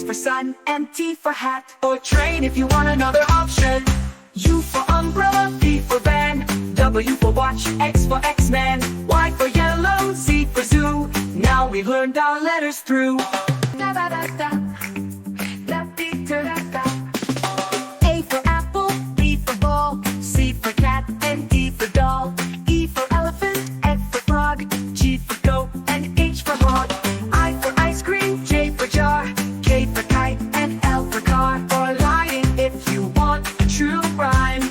for sun, and T for hat or train if you want another option. U for umbrella, V for van, W for watch, X for X-Man, Y for yellow, Z for zoo. Now we've learned our letters through. Da da da da, da dee da da da. A for apple, B for ball, C for cat, and D for doll. E for elephant, F for frog, G for goat, and H for hog. I for ice cream, J for jar, K for kite, and L for car or lion if you want a true rhyme.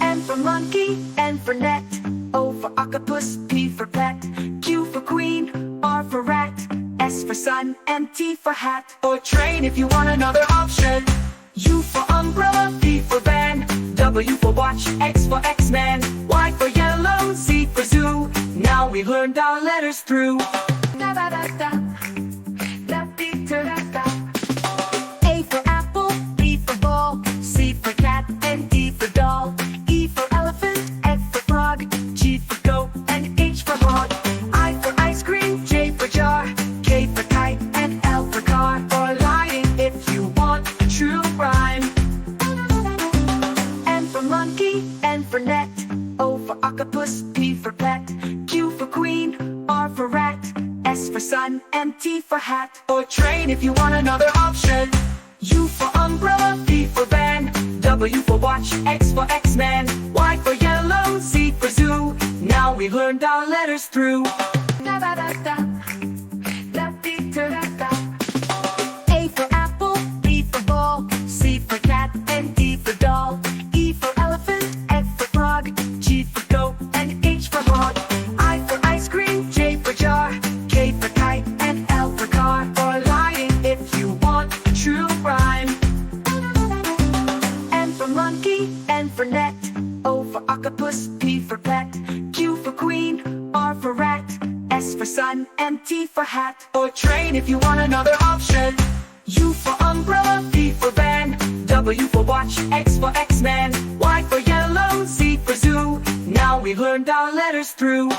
N for monkey, N for net, O for octopus, P for pet, Q for queen, R for rat, S for sun, and T for hat or train if you want another option. U for umbrella, V for van, W for watch, X for X-Man, Y for yellow, Z for zoo. Now we've learned our letters through. Da da da da, da dee da da da. A for apple, B for ball, C for cat, and D for doll. E for elephant, F for frog, G for goat, and H for hog. I for ice cream, J for jar, K for kite, and L for car or lion if you want a true rhyme. N for monkey, N for net, O for octopus, P for pet, Q for queen, R for rat, S for sun, and T for hat or train if you want another option. U for umbrella, V for van, W for watch, X for X-Man, Y for yellow, Z for zoo. Now we've learned our letters through. Da da da da, da dee da da da. A for apple, B for ball, C for cat, and D for doll. E for elephant, F for frog, G for goat, and H for hog. I for ice cream, J for jar, K for kite, and L for car or lion if you want a true rhyme. N for monkey, N for net, O for octopus, P for pet, Q for queen, R for rat, S for sun, and T for hat or train if you want another option. U for umbrella, V for van, W for watch, X for X-Man, Y for yellow, Z for zoo. Now we've learned our letters through.